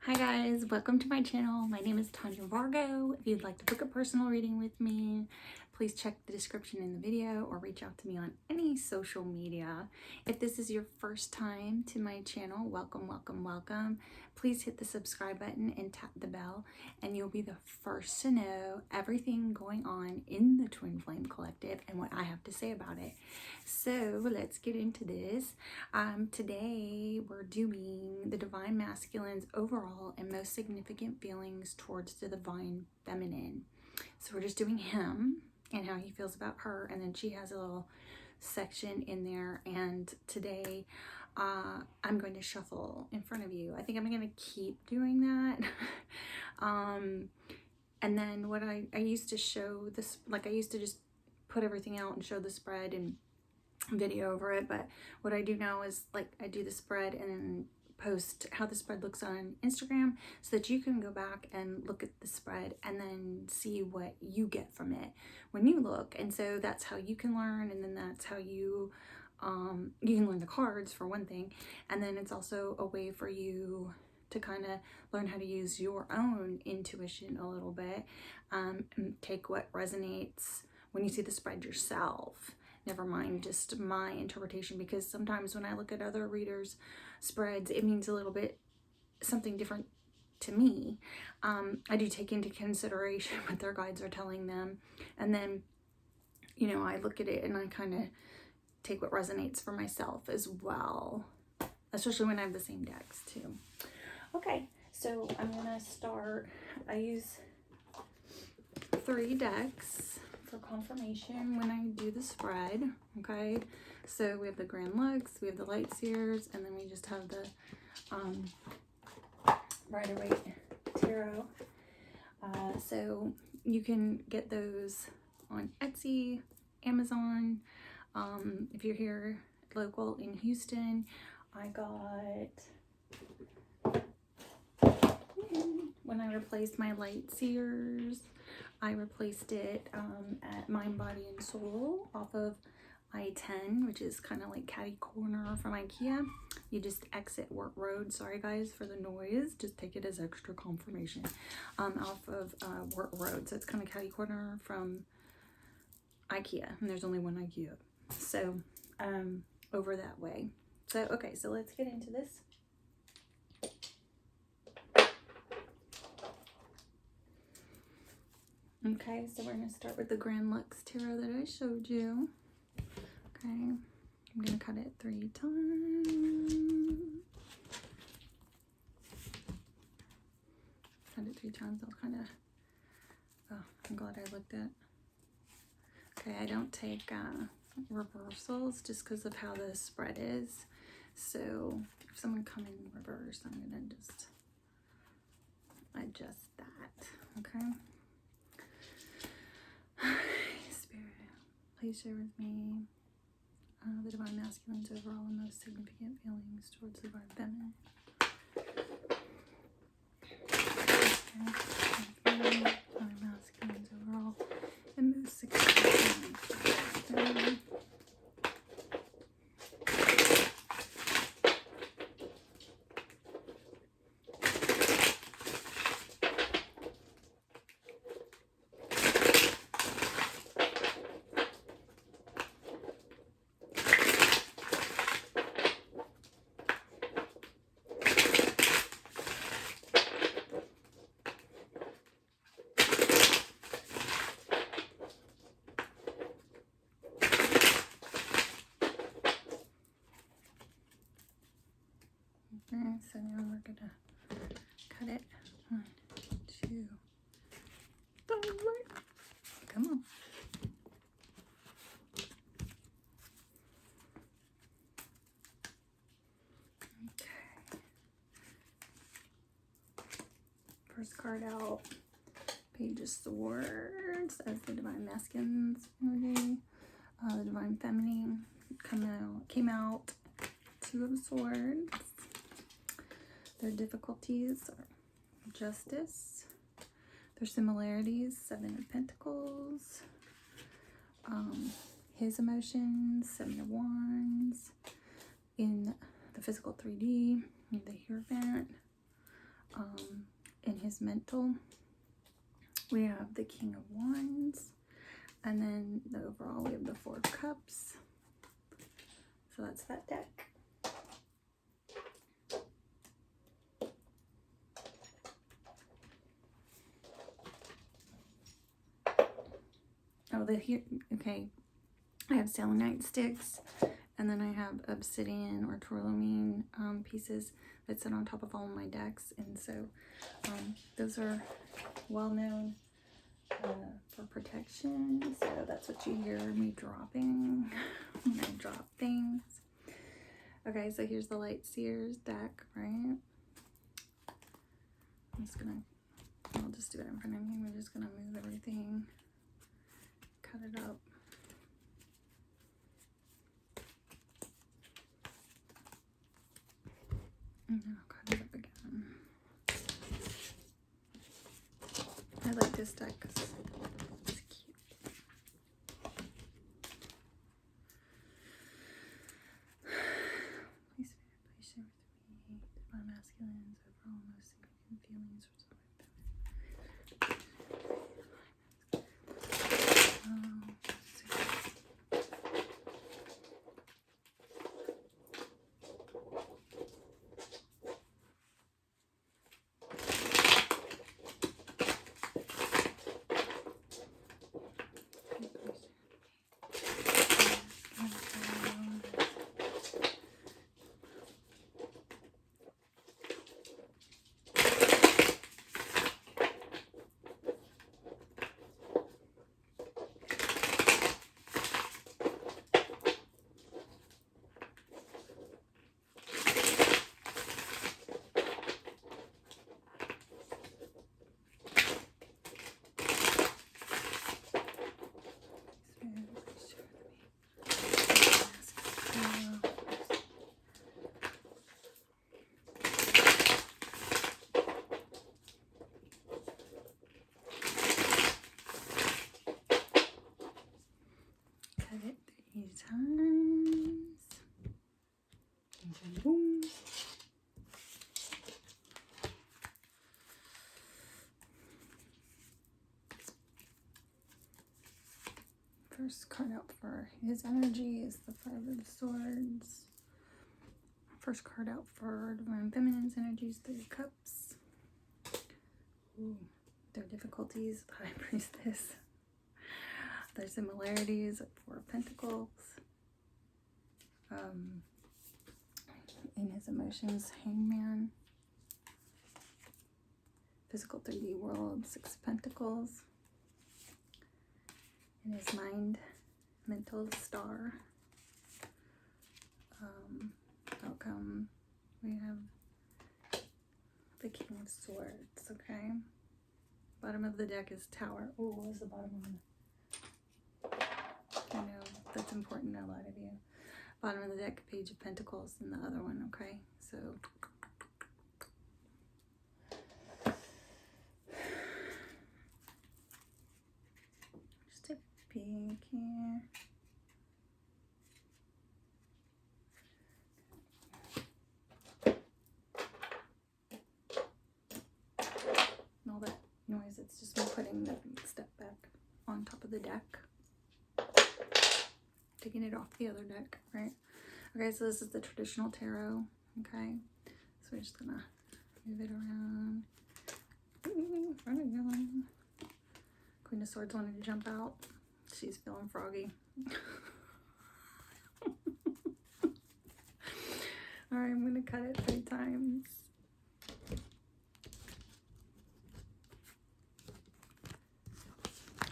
Hi guys, welcome to my channel. My name is AleksVargo. If you'd like to book a personal reading with me, please check the description in the video or reach out to me on any social media. If this is your first time to my channel, welcome, welcome, welcome. Please hit the subscribe button and tap the bell and you'll be the first to know everything going on in the Twin Flame Collective and what I have to say about it. So let's get into this. Today we're doing the Divine Masculine's overall and most significant feelings towards the Divine Feminine. So we're just doing him and how he feels about her, and then she has a little section in there. And today I'm going to shuffle in front of you. I think I'm going to keep doing that. And then what I used to show this, like I used to just put everything out and show the spread and video over it, but what I do now is like I do the spread and then post how the spread looks on Instagram so that you can go back and look at the spread and then see what you get from it when you look. And so that's how you can learn, and then that's how you can learn the cards for one thing, and then it's also a way for you to kind of learn how to use your own intuition a little bit, and take what resonates when you see the spread yourself. Never mind just my interpretation, because sometimes when I look at other readers' spreads, it means a little bit something different to me. I do take into consideration what their guides are telling them, and then, you know, I look at it and I kind of take what resonates for myself as well, especially when I have the same decks too. Okay, so I'm gonna start. I use 3 decks for confirmation when I do the spread. Okay, so we have the Grand Lux, we have the Light Seers, and then we just have the Rider-Waite Tarot. So you can get those on Etsy, Amazon. If you're here local in Houston, I got, when I replaced my Light Seers, I replaced it at Mind, Body, and Soul off of I-10, which is kind of like catty corner from IKEA. You just exit Work Road. Sorry guys for the noise. Just take it as extra confirmation. Off of Work Road. So it's kind of catty corner from IKEA. And there's only one IKEA. So over that way. So okay, so let's get into this. Okay, so we're going to start with the Grand Lux Tarot that I showed you. Okay, I'm going to cut it 3 times. Cut it 3 times. I'll kind of, oh, I'm glad I looked at. Okay, I don't take reversals just because of how the spread is. So if someone come in reverse, I'm going to just adjust that. Okay. Spirit, please share with me the Divine Masculine's overall and most significant feelings towards the Divine Feminine. Divine Masculine's overall and most significant feelings towards the Divine Feminine. Okay, so now we're gonna cut it. 1, 2, 3. Come on. Okay. First card out. Page of Swords as the Divine Masculine's energy. The Divine Feminine came out 2 of Swords. Their difficulties are Justice. Their similarities, 7 of Pentacles. His emotions, 7 of Wands. In the physical 3D, the Hierophant. in his mental. We have the King of Wands, and then the overall we have the Four of Cups. So that's that deck. Oh, okay. I have selenite sticks, and then I have obsidian or tourmaline pieces that sit on top of all my decks, and so those are well known for protection. So that's what you hear me dropping when I drop things. Okay, so here's the Light Seers deck, right? I'll just do it in front of me. We're just gonna move everything, cut it up. And then I'll cut it up again. I like this deck because it's cute. Please share with me my masculines overall most significant feelings for someone. Cut it 3 times. Boom. First card out for his energy is the Five of Swords. First card out for Divine Feminine's energy is 3 of Cups. Ooh, their difficulties, the High Priestess. Their similarities, 4 of Pentacles. In his emotions, Hangman. Physical 3D world, 6 of Pentacles. In his mind, mental, Star. Outcome, we have the King of Swords, okay? Bottom of the deck is Tower. Oh, what was the bottom one? I know, that's important to a lot of you. Bottom of the deck, Page of Pentacles, and the other one, okay? So, just a peek here. And all that noise, it's just me putting the step back on top of the deck. Taking it off the other deck, right? Okay, so this is the traditional tarot, okay? So we're just gonna move it around. Queen of Swords wanted to jump out. She's feeling froggy. All right, I'm gonna cut it 3 times.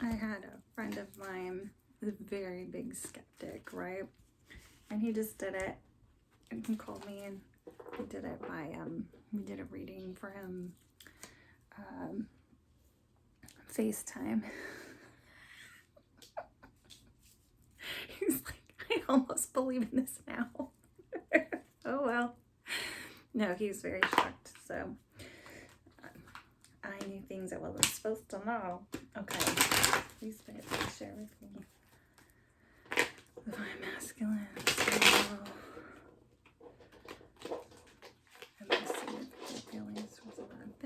I had a friend of mine, a very big skeptic, right? And he just did it, and he called me, and we did it by we did a reading for him, FaceTime. He's like, I almost believe in this now. Oh well. No, he was very shocked. So I knew things I wasn't supposed to know. Okay, please share with me. Divine masculine. And my significant feelings was that.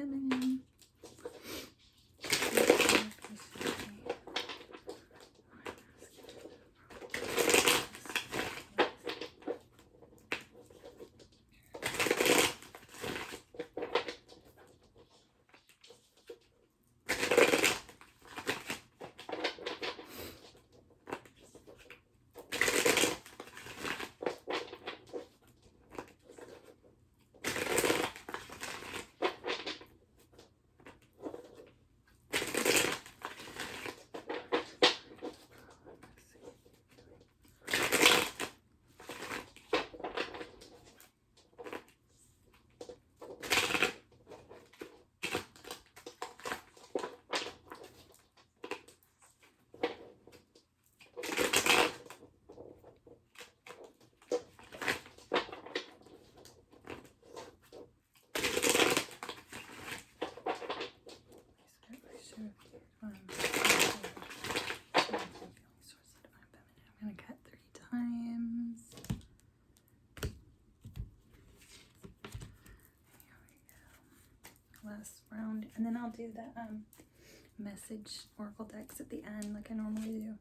last round, and then I'll do the message oracle decks at the end like I normally do.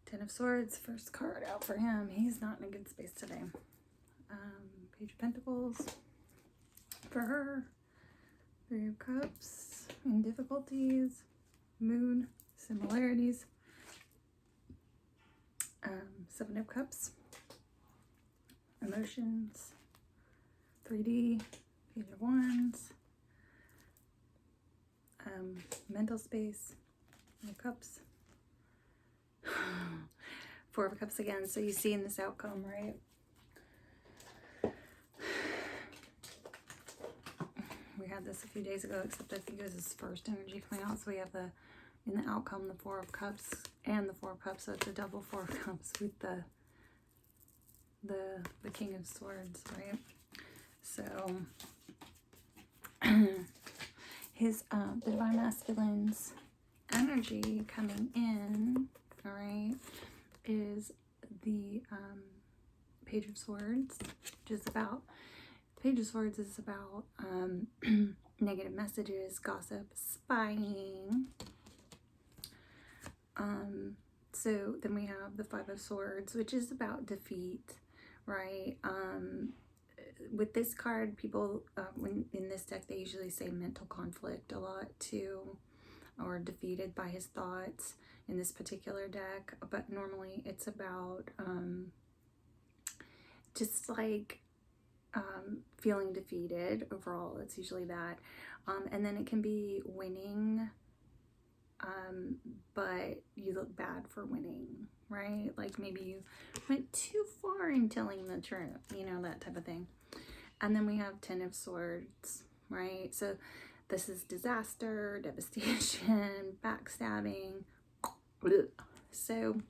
Ten of Swords, first card out for him. He's not in a good space today. Page of Pentacles for her. Three of Cups and difficulties. Moon, similarities. Seven of Cups. Emotions. 3D. Page of Wands. Mental space. Three of Cups. Four of Cups again. So you see in this outcome, right? We had this a few days ago, except I think it was his first energy coming out. So we have in the outcome, the Four of Cups and the Four of Cups. So it's a double Four of Cups with the King of Swords, right? So his the Divine Masculine's energy coming in, all right, is the Page of Swords, which is about, Page of Swords is about negative messages, gossip, spying. So then we have the Five of Swords, which is about defeat, right? With this card, people, when in this deck, they usually say mental conflict a lot too, or defeated by his thoughts in this particular deck. But normally it's about just like feeling defeated overall. It's usually that. And then it can be winning, but you look bad for winning, right? Like maybe you went too far in telling the truth, you know, that type of thing. And then we have Ten of Swords, right? So this is disaster, devastation, backstabbing. So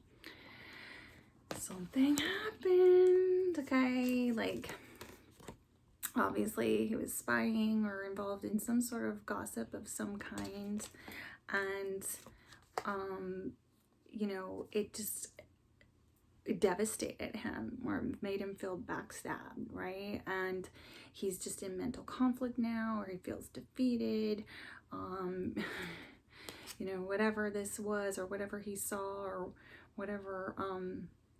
something happened, okay? Like obviously he was spying or involved in some sort of gossip of some kind. And, you know, it devastated him or made him feel backstabbed, right? And he's just in mental conflict now, or he feels defeated. You know, whatever this was or whatever he saw or whatever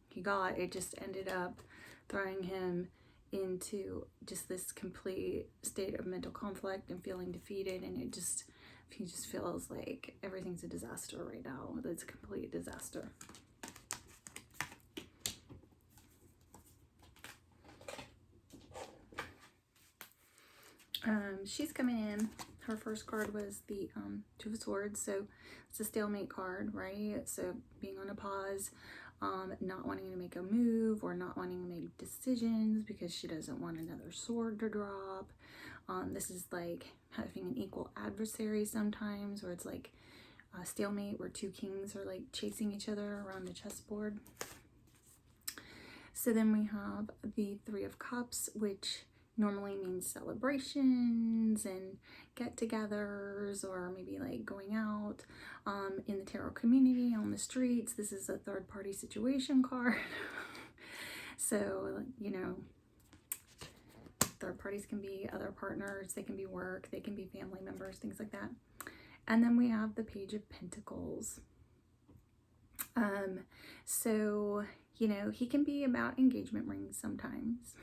he got, it just ended up throwing him into just this complete state of mental conflict and feeling defeated. And he just feels like everything's a disaster right now. It's a complete disaster. She's coming in. Her first card was the Two of Swords, so it's a stalemate card, right? So being on a pause, not wanting to make a move or not wanting to make decisions because she doesn't want another sword to drop. This is like having an equal adversary sometimes, or it's like a stalemate where two kings are like chasing each other around the chessboard. So then we have the Three of Cups, which normally means celebrations and get-togethers, or maybe like going out in the tarot community on the streets. This is a third-party situation card. So, you know, third parties can be other partners, they can be work, they can be family members, things like that. And then we have the Page of Pentacles. So, you know, he can be about engagement rings sometimes.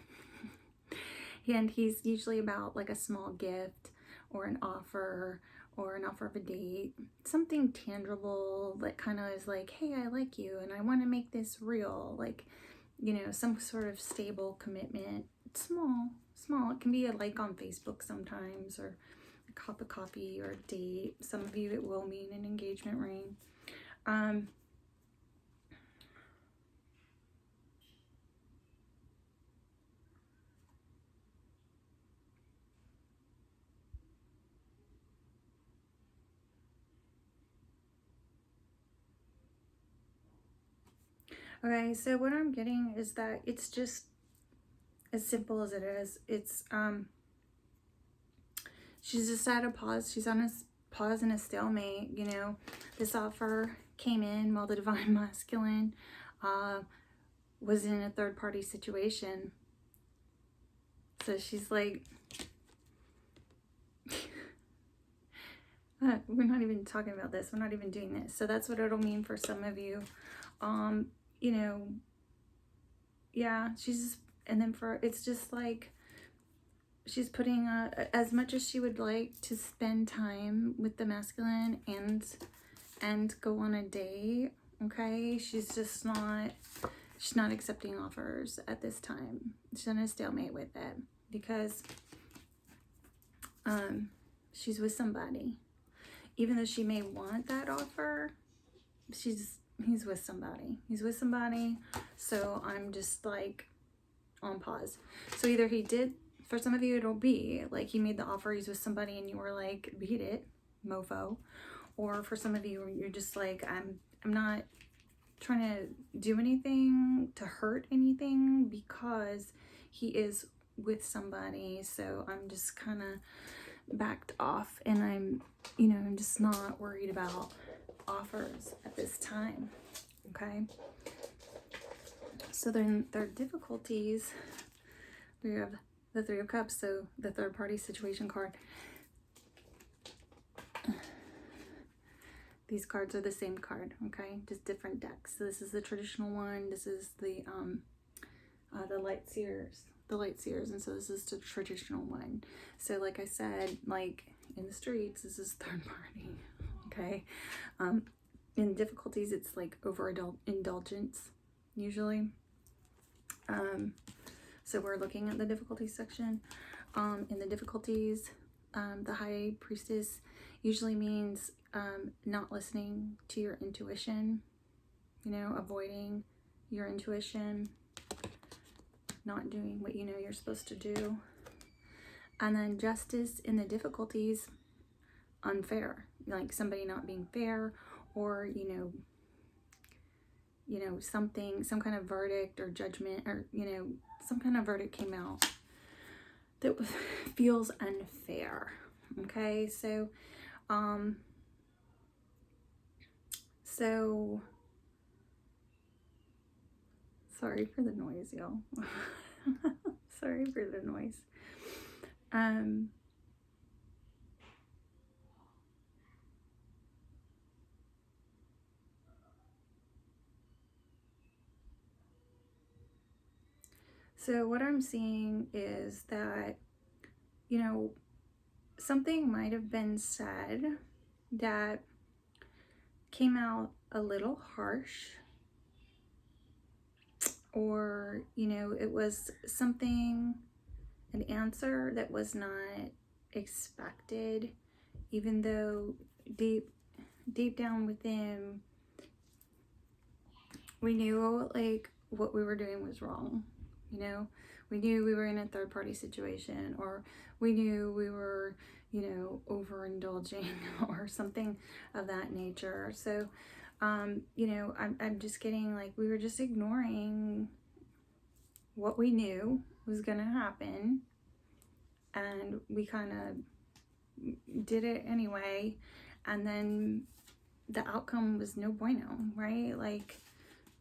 And he's usually about like a small gift or an offer of a date, something tangible that kind of is like, hey, I like you and I want to make this real, like, you know, some sort of stable commitment. Small. It can be a like on Facebook sometimes, or a cup of coffee, or a date. Some of you, it will mean an engagement ring. Okay, so what I'm getting is that it's just as simple as it is. It's she's just at a pause. She's on a pause and a stalemate. You know, this offer came in while the Divine Masculine was in a third-party situation. So she's like, we're not even talking about this. We're not even doing this. So that's what it'll mean for some of you. You know, yeah, she's, and then for, it's just like, she's putting as much as she would like to spend time with the masculine and go on a date, okay? She's not accepting offers at this time. She's in a stalemate with it because she's with somebody. Even though she may want that offer, he's with somebody. He's with somebody. So I'm just like on pause. So either he did, for some of you it'll be like he made the offer, he's with somebody, and you were like, beat it, mofo. Or for some of you, you're just like, I'm not trying to do anything to hurt anything because he is with somebody. So I'm just kind of backed off, and I'm just not worried about offers at this time. Okay. So then there are difficulties. We have the Three of Cups, so the third party situation card. These cards are the same card, okay? Just different decks. So this is the traditional one. This is the light seers. The light seers, and so this is the traditional one. So like I said, like in the streets, this is third party, okay? In difficulties, it's like overindulgence, usually. So we're looking at the difficulty section. In the difficulties, the High Priestess usually means not listening to your intuition, avoiding your intuition, not doing what you know you're supposed to do. And then Justice in the difficulties, unfair, like somebody not being fair, or something, some kind of verdict or judgment, or some kind of verdict came out that feels unfair. Okay, so sorry for the noise, y'all. Sorry for the noise. So what I'm seeing is that, something might have been said that came out a little harsh, or, it was something, an answer that was not expected, even though deep down within, we knew like what we were doing was wrong. We knew we were in a third party situation, or we knew we were, overindulging or something of that nature. So, I'm just getting like, we were just ignoring what we knew was going to happen. And we kind of did it anyway. And then the outcome was no bueno, right? Like,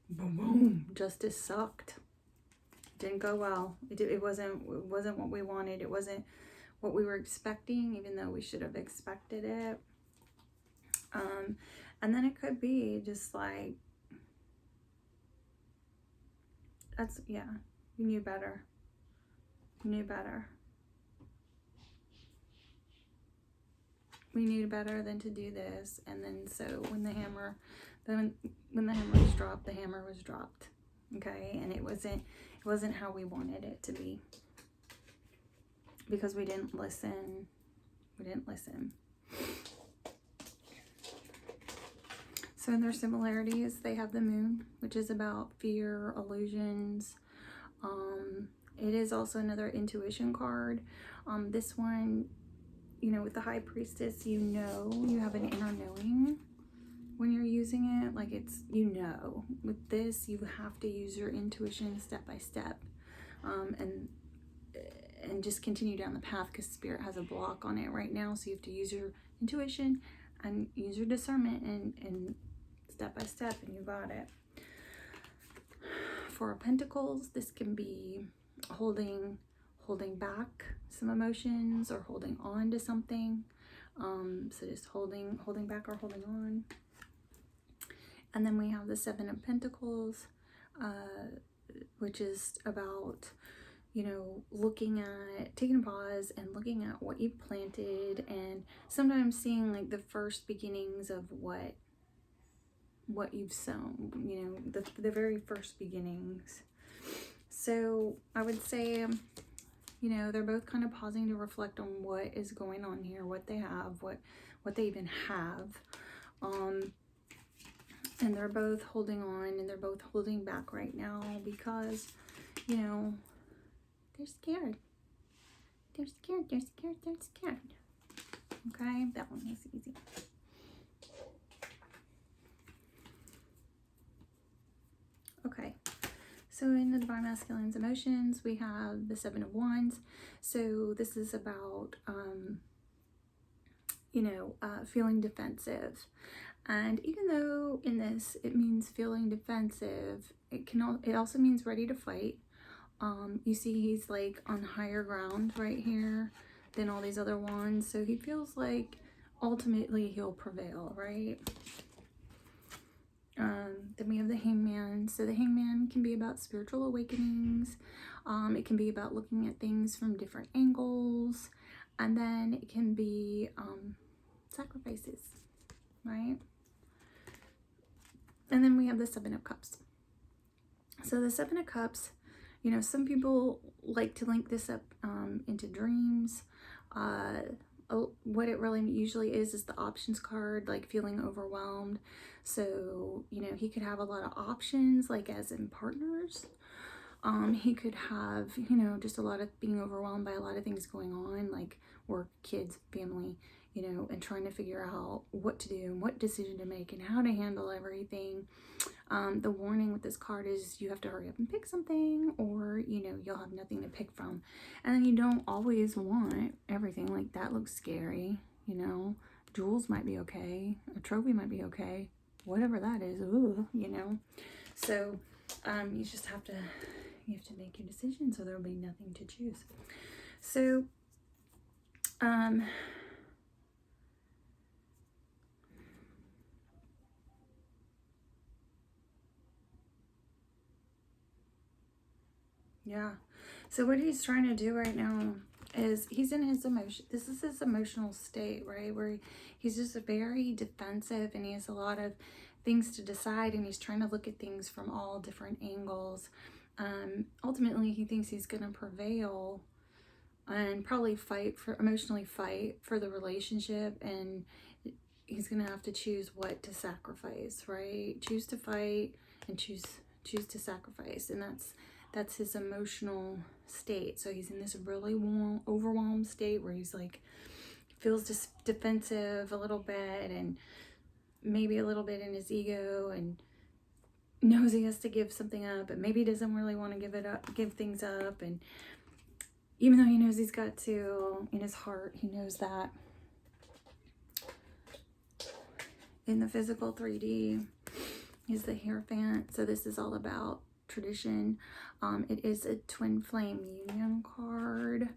boom, boom, justice sucked. Didn't go well. It wasn't what we wanted. It wasn't what we were expecting, even though we should have expected it. And then it could be just like, you knew better. You knew better. We knew better than to do this. And then so when the hammer was dropped, the hammer was dropped. Okay, and it wasn't how we wanted it to be, because we didn't listen. So in their similarities, they have the moon, which is about fear, illusions. It is also another intuition card. This one, with the High Priestess, you have an inner knowing when you're using it. Like, it's, with this, you have to use your intuition step by step, and just continue down the path, because Spirit has a block on it right now. So you have to use your intuition and use your discernment and step by step, and you got it. For Pentacles, this can be holding back some emotions, or holding on to something. So just holding back or holding on. And then we have the Seven of Pentacles, which is about, you know, looking at, taking a pause and looking at what you've planted, and sometimes seeing like the first beginnings of what you've sown, you know, the very first beginnings. So I would say, you know, they're both kind of pausing to reflect on what is going on here, what they have, what they even have. And they're both holding on, and they're both holding back right now because, you know, they're scared. They're scared, they're scared, they're scared. Okay, that one is easy. Okay, so in the Divine Masculine's emotions, we have the Seven of Wands. So this is about, you know, feeling defensive. And even though in this it means feeling defensive, it also means ready to fight. You see he's like on higher ground right here than all these other wands. So he feels like ultimately he'll prevail, right? Then we have the Hangman. So the Hangman can be about spiritual awakenings. It can be about looking at things from different angles. And then it can be sacrifices, right? And then we have the Seven of Cups. So the Seven of Cups, you know, some people like to link this up into dreams. What it really usually is the options card, like feeling overwhelmed. So, you know, he could have a lot of options, like as in partners. He could have, you know, just a lot of being overwhelmed by a lot of things going on, like work, kids, family, you know, and trying to figure out what to do and what decision to make and how to handle everything. The warning with this card is you have to hurry up and pick something, or, you know, you'll have nothing to pick from. And then you don't always want everything. Like, that looks scary, you know. Jewels might be okay. A trophy might be okay. Whatever that is, ooh, you know. So, you just have to, make your decision, so there'll be nothing to choose. So, yeah. So what he's trying to do right now is he's in his emotion. This is his emotional state, right? Where he's just very defensive, and he has a lot of things to decide, and he's trying to look at things from all different angles. Ultimately, he thinks he's going to prevail and probably emotionally fight for the relationship, and he's going to have to choose what to sacrifice, right? Choose to fight and choose to sacrifice, and that's his emotional state. So he's in this really overwhelmed state where he's like, feels just defensive a little bit, and maybe a little bit in his ego, and knows he has to give something up, but maybe doesn't really want to give things up. And even though he knows he's got to, in his heart, he knows that. In the physical 3D is the Hierophant. So this is all about tradition. It is a twin flame union card.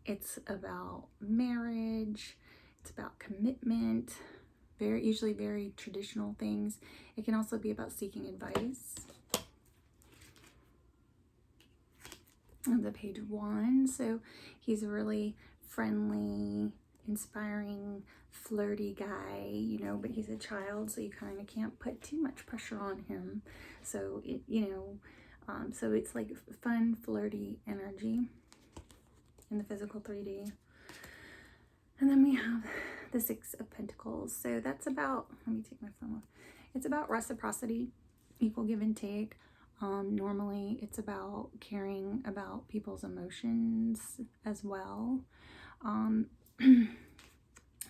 It's about marriage. It's about commitment. Usually very traditional things. It can also be about seeking advice. And the Page of Wands. So he's a really friendly, inspiring, flirty guy, you know, but he's a child, so you kind of can't put too much pressure on him. So it, you know, so it's like fun, flirty energy in the physical 3D. And then we have the Six of Pentacles. So that's about, let me take my phone off. It's about reciprocity, equal give and take. Normally it's about caring about people's emotions as well.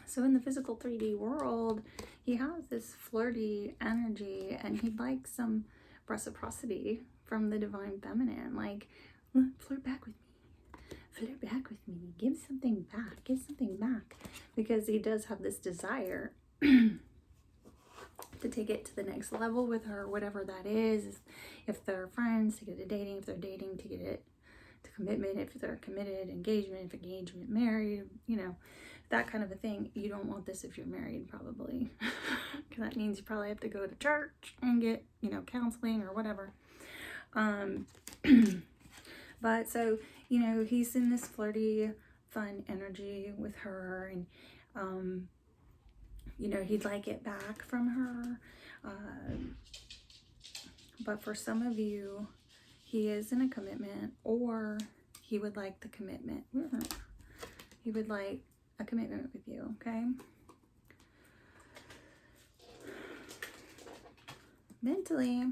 So in the physical 3D world, he has this flirty energy, and he'd like some reciprocity from the Divine Feminine. Like, flirt back with me. Flirt back with me. Give something back. Give something back. Because he does have this desire to take it to the next level with her, whatever that is. If they're friends, to get it dating. If they're dating, to get it to commitment, if they're committed, engagement, if engagement, married, you know, that kind of a thing. You don't want this if you're married, probably. Because that means you probably have to go to church and get, you know, counseling or whatever. But so, you know, he's in this flirty, fun energy with her, and, you know, he'd like it back from her. But for some of you, he is in a commitment, or he would like the commitment. He would like a commitment with you, okay? Mentally,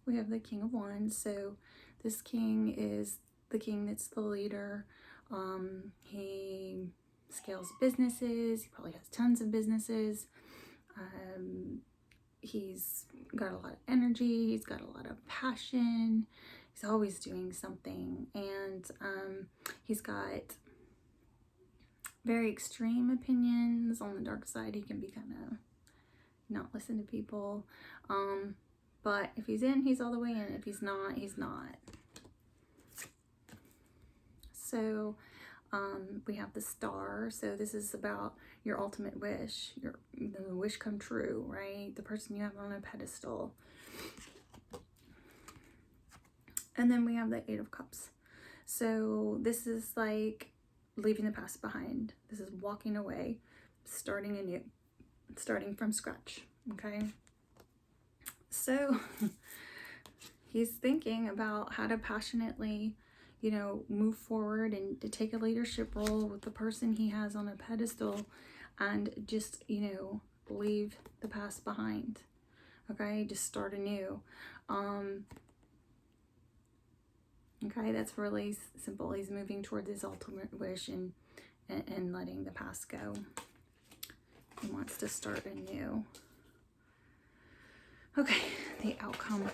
we have the King of Wands. So this king is the king that's the leader. He scales businesses. He probably has tons of businesses. He's got a lot of energy. He's got a lot of passion. He's always doing something. And he's got very extreme opinions. On the dark side, he can be kind of not listen to people. But if he's in, he's all the way in. If he's not, he's not. So we have the Star. So this is about your ultimate wish, the wish come true, right? The person you have on a pedestal. And then we have the Eight of Cups. So this is like leaving the past behind. This is walking away, starting anew, starting from scratch, okay? So he's thinking about how to passionately, you know, move forward and to take a leadership role with the person he has on a pedestal, and just, you know, leave the past behind, okay? Just start anew. Okay, that's really simple. He's moving towards his ultimate wish and letting the past go. He wants to start anew. Okay, the outcome.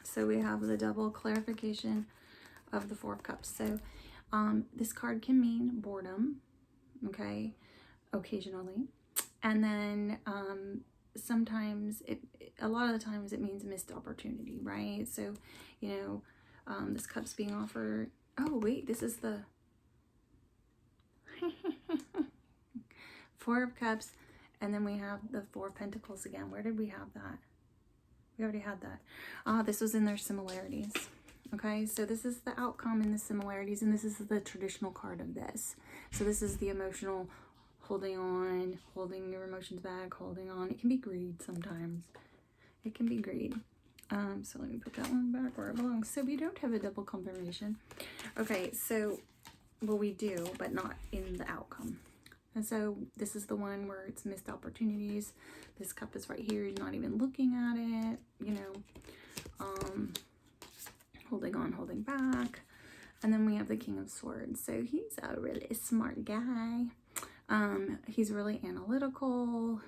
So we have the double clarification of the Four of Cups. So this card can mean boredom, okay, occasionally. And then sometimes, a lot of the times it means missed opportunity, right? So, you know, this cup's being offered. Oh, wait, this is the Four of Cups. And then we have the Four of Pentacles again. Where did we have that? We already had that. This was in their similarities. Okay, so this is the outcome in the similarities, and this is the traditional card of this. So this is the emotional holding on, holding your emotions back, holding on. It can be greed sometimes. It can be greed. So let me put that one back where it belongs. So we don't have a double confirmation. Okay, so, well, we do, but not in the outcome. And so this is the one where it's missed opportunities. This cup is right here. He's not even looking at it, you know, holding on, holding back. And then we have the King of Swords. So he's a really smart guy. He's really analytical.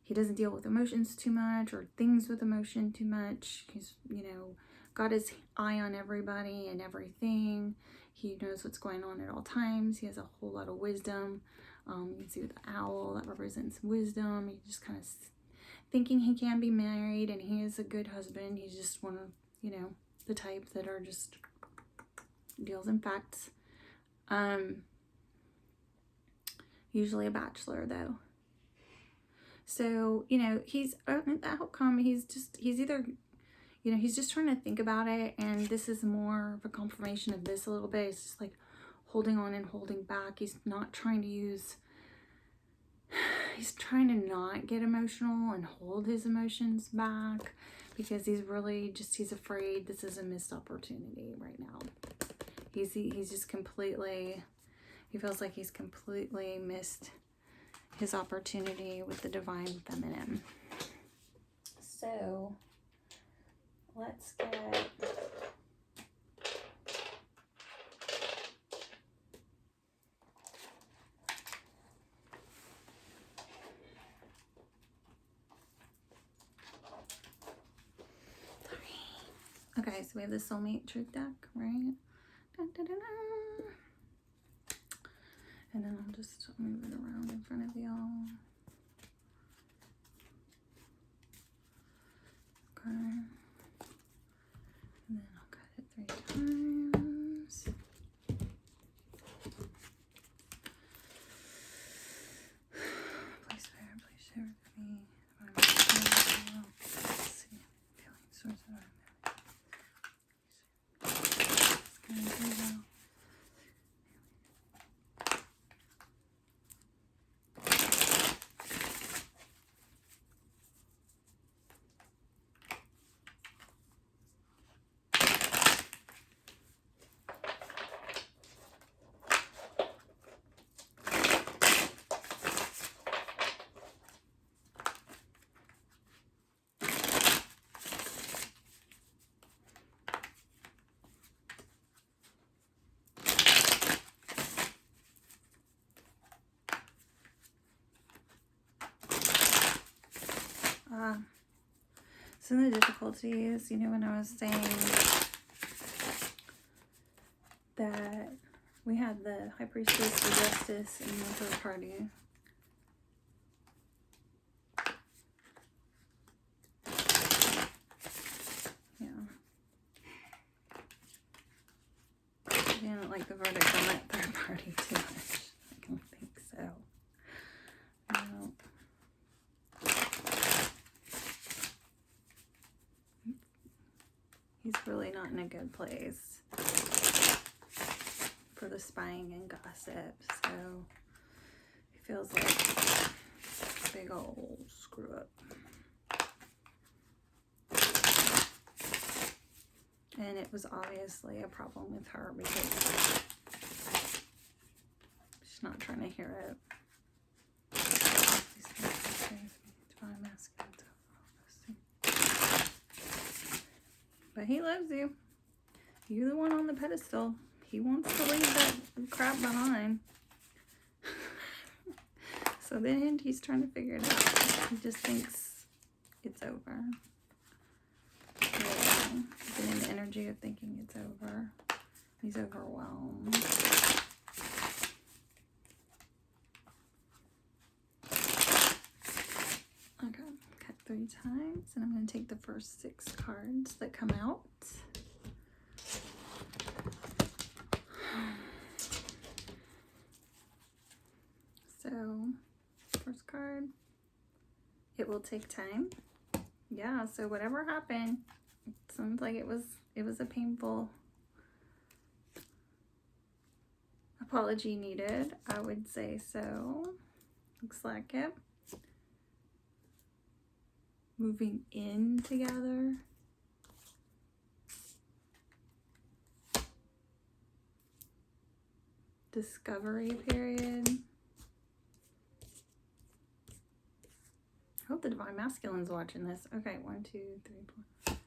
He doesn't deal with emotions too much, or things with emotion too much. He's, you know, got his eye on everybody and everything. He knows what's going on at all times. He has a whole lot of wisdom. You can see with the owl, that represents wisdom. He's just kind of thinking he can be married, and he is a good husband. He's just one of, you know, the type that are just deals in facts. Usually a bachelor, though. So, you know, he's the outcome. He's either, you know, he's just trying to think about it, and this is more of a confirmation of this a little bit. It's just like holding on and holding back. He's not trying to use, he's trying to not get emotional and hold his emotions back, because he's really just, he's afraid this is a missed opportunity right now. He's just completely, he feels like he's completely missed his opportunity with the Divine Feminine. So let's get okay, so we have the Soulmate Truth deck, right? Dun, dun, dun, dun. And then I'll just move it around in front of y'all. So the difficulties, you know, when I was saying that we had the High Priestess, the Justice, and the third party. Yeah. I didn't like the verdict on that third party too much. I don't think so. No. He's really not in a good place for the spying and gossip, so he feels like a big old screw up. And it was obviously a problem with her because she's not trying to hear it. But he loves you. You're the one on the pedestal. He wants to leave that crap behind. So then he's trying to figure it out. He just thinks it's over. Yeah. He's in the energy of thinking it's over. He's overwhelmed. Okay, cut 3 times, and I'm going to take the first 6 cards that come out. So, first card, it will take time. Yeah, so whatever happened, it sounds like it was a painful apology needed. I would say so. Looks like it. Moving in together. Discovery period. I hope the Divine Masculine's watching this. Okay, 1, 2, 3, 4.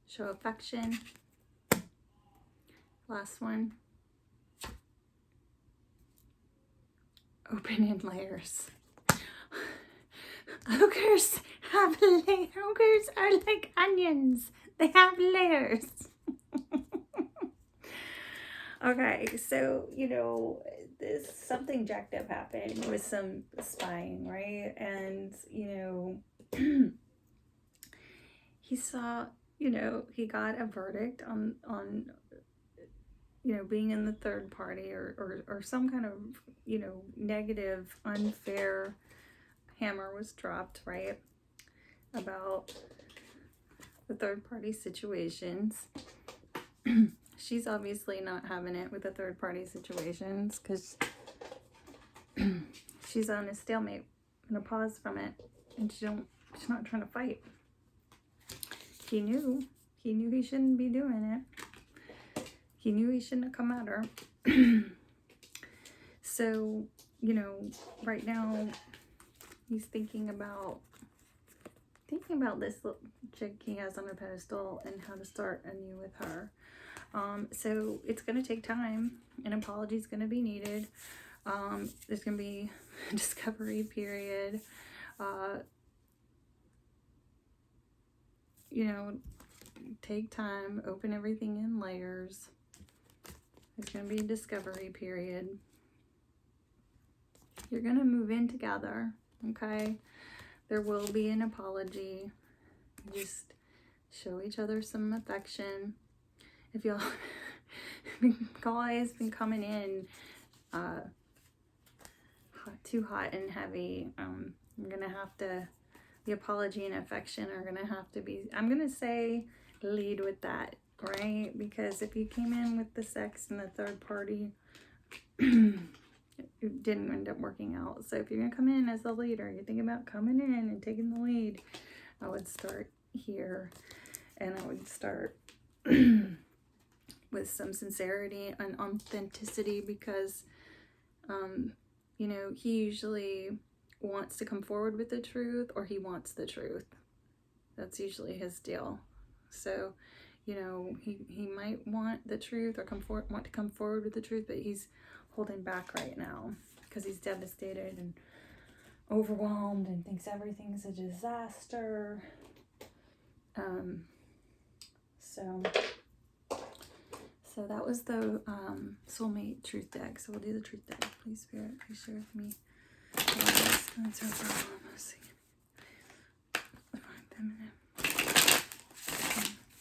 Show affection. Last one. Open in layers. Ogres have layers. Ogres are like onions. They have layers. Okay, so, you know, something jacked up happened with some spying, right? And, you know, he saw, you know, he got a verdict on you know, being in the third party or some kind of, you know, negative, unfair hammer was dropped, right? About the third party situations. She's obviously not having it with the third party situations because she's on a stalemate and a pause from it, and she's not trying to fight. He knew he shouldn't be doing it. He knew he shouldn't have come at her. So, you know, right now he's thinking about this little chick he has on a pedestal and how to start anew with her. So it's going to take time. An apology is going to be needed. There's going to be a discovery period. You know, take time, open everything in layers. There's going to be a discovery period. You're going to move in together, okay? There will be an apology. Just show each other some affection. If y'all guys been coming in too hot and heavy, you're gonna have to, the apology and affection are gonna have to be, I'm gonna say lead with that, right? Because if you came in with the sex and the third party, it didn't end up working out. So if you're gonna come in as the leader, you're thinking about coming in and taking the lead, I would start here, and I would start with some sincerity and authenticity, because you know, he usually wants to come forward with the truth, or he wants the truth. That's usually his deal. So, you know, he might want the truth or want to come forward with the truth, but he's holding back right now because he's devastated and overwhelmed and thinks everything's a disaster. So that was the Soulmate Truth deck. So we'll do the Truth deck. Please, Spirit, please share with me. That's our problem. Let's see. Divine Feminine. Please share with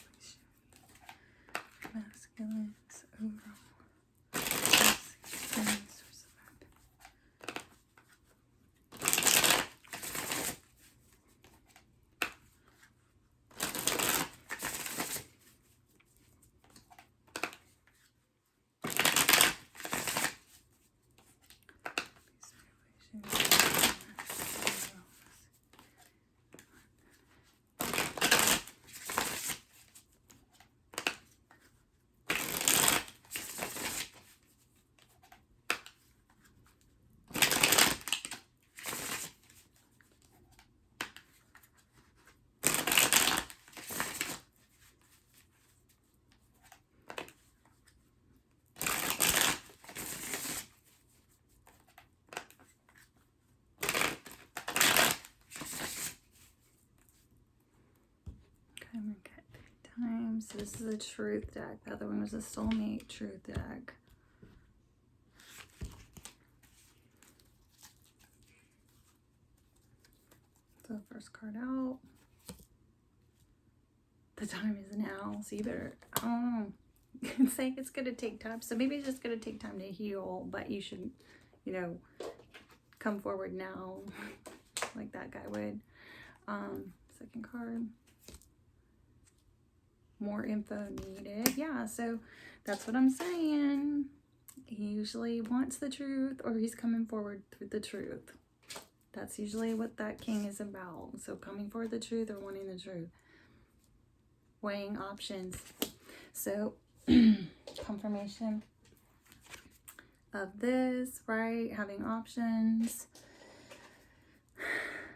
me. Masculine's overall. Source of happiness. So this is a truth deck. The other one was a Soulmate Truth deck. So first card out. The time is now. So you better, I don't know. It's like it's going to take time. So maybe it's just going to take time to heal. But you should, you know, come forward now. Like that guy would. Second card. More info needed. Yeah, so that's what I'm saying. He usually wants the truth, or he's coming forward through the truth. That's usually what that king is about. So coming forward the truth or wanting the truth. Weighing options. So confirmation of this, right? Having options.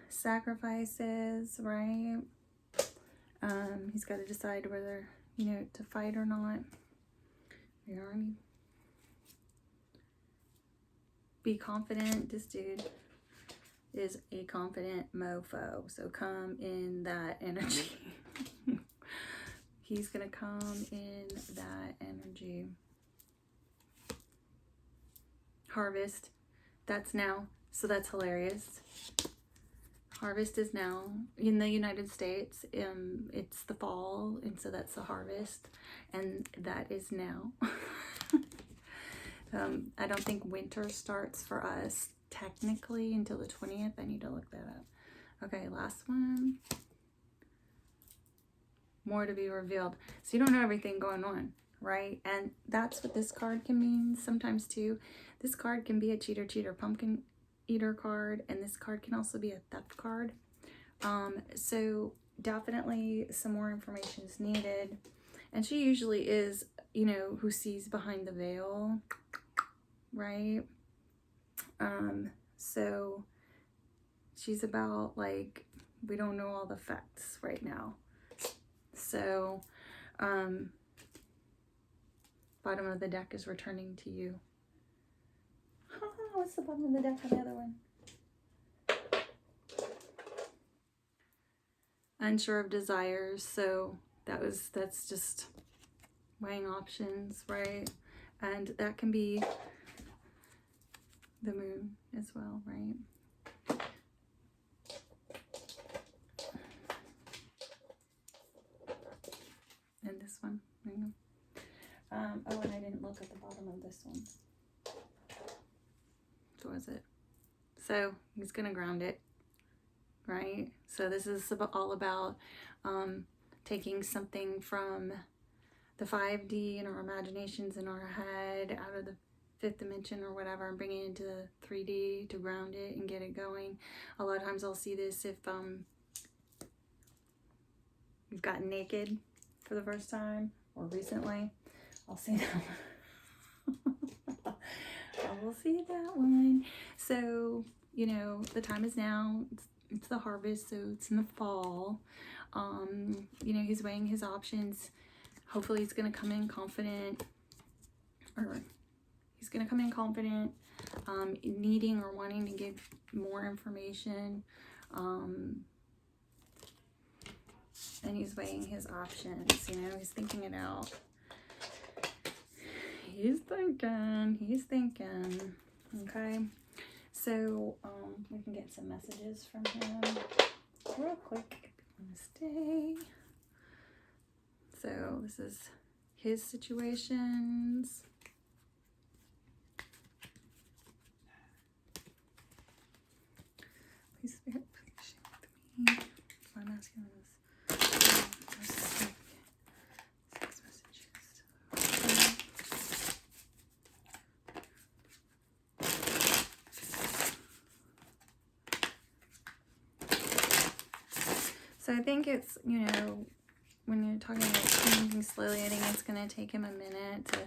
Sacrifices, right? He's got to decide whether, you know, to fight or not. Be confident. This dude is a confident mofo. So come in that energy. He's going to come in that energy. Harvest. That's now. So that's hilarious. Harvest is now in the United States. It's the fall, and so that's the harvest, and that is now. I don't think winter starts for us technically until the 20th. I need to look that up. Okay, last one. More to be revealed. So you don't know everything going on, right? And that's what this card can mean sometimes too. This card can be a cheater, pumpkin eater card, and this card can also be a theft card. So definitely some more information is needed, and she usually is, you know, who sees behind the veil, right? So she's about, like, we don't know all the facts right now. So bottom of the deck is returning to you. What's the bottom of the deck on the other one? Unsure of desires. So that's just weighing options, right? And that can be the moon as well, right? And this one, right? Oh, and I didn't look at the bottom of this one. What was it? So he's gonna ground it, right? So this is all about taking something from the 5D and our imaginations in our head, out of the 5th dimension or whatever, and bringing it into 3D to ground it and get it going. A lot of times I'll see this if you've gotten naked for the first time or recently. I'll see that one. I will see that one. So, you know, the time is now. It's the harvest, so it's in the fall. You know, he's weighing his options. Hopefully he's going to come in confident, or He's going to come in confident, needing or wanting to give more information. And he's weighing his options, you know, he's thinking it out. He's thinking, okay? So, we can get some messages from him real quick if you want to stay. So, this is his situations. Please, Spirit, please share with me. So I'm asking this. Six messages. So I think it's, you know, when you're talking about changing slowly, I think it's going to take him a minute to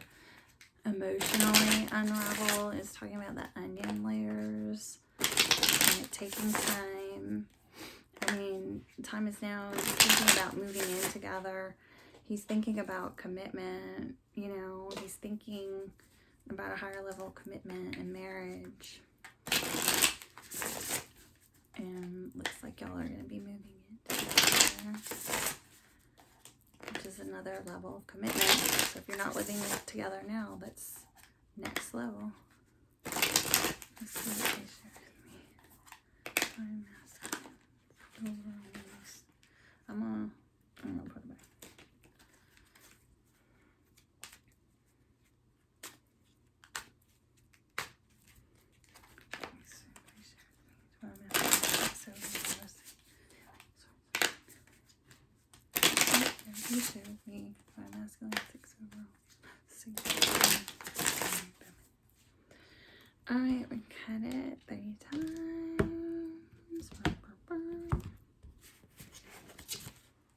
emotionally unravel. It's talking about the onion layers and it taking time. I mean, time is now. He's thinking about moving in together. He's thinking about commitment. You know, he's thinking about a higher level of commitment and marriage. And looks like y'all are going to be moving in together, which is another level of commitment. So if you're not living together now, that's next level. Let's see what they share with me. I'm asking. I'm gonna put it back. You share with me. I'm asking 6 overall. Alright, we cut it 30 times.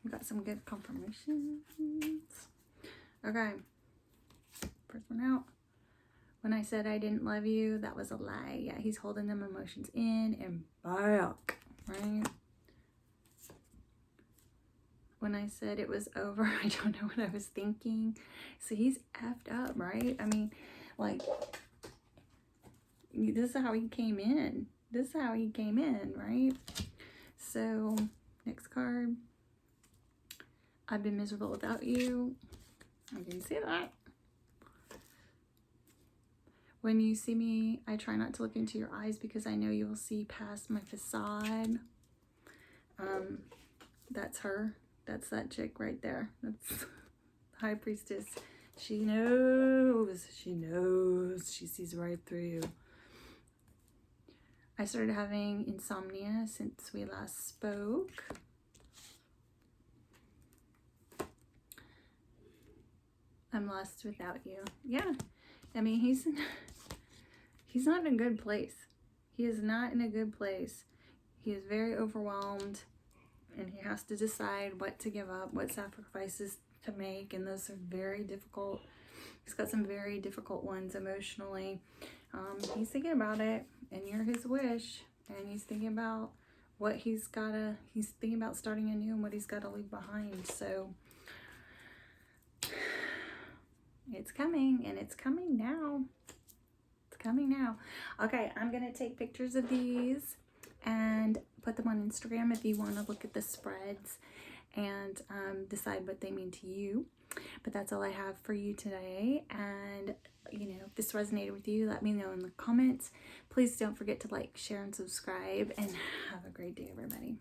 We got some good confirmations. Okay. First one out. When I said I didn't love you, that was a lie. Yeah, he's holding them emotions in and back. Right? When I said it was over, I don't know what I was thinking. So he's effed up, right? I mean, like, this is how he came in. This is how he came in, right? So, next card. I've been miserable without you. I can see that. When you see me, I try not to look into your eyes because I know you will see past my facade. That's her. That's that chick right there. That's the High Priestess. She knows. She knows. She sees right through you. I started having insomnia since we last spoke. I'm lost without you. Yeah. I mean, he's not in a good place. He is not in a good place. He is very overwhelmed. And he has to decide what to give up, what sacrifices to make. And those are very difficult. He's got some very difficult ones emotionally. He's thinking about it. And you're his wish. And he's thinking about what he's thinking about starting anew and what he's got to leave behind. So it's coming. And it's coming now. It's coming now. Okay, I'm going to take pictures of these and put them on Instagram if you want to look at the spreads and decide what they mean to you. But that's all I have for you today. And, you know, if this resonated with you, let me know in the comments. Please don't forget to like, share, and subscribe. And have a great day, everybody.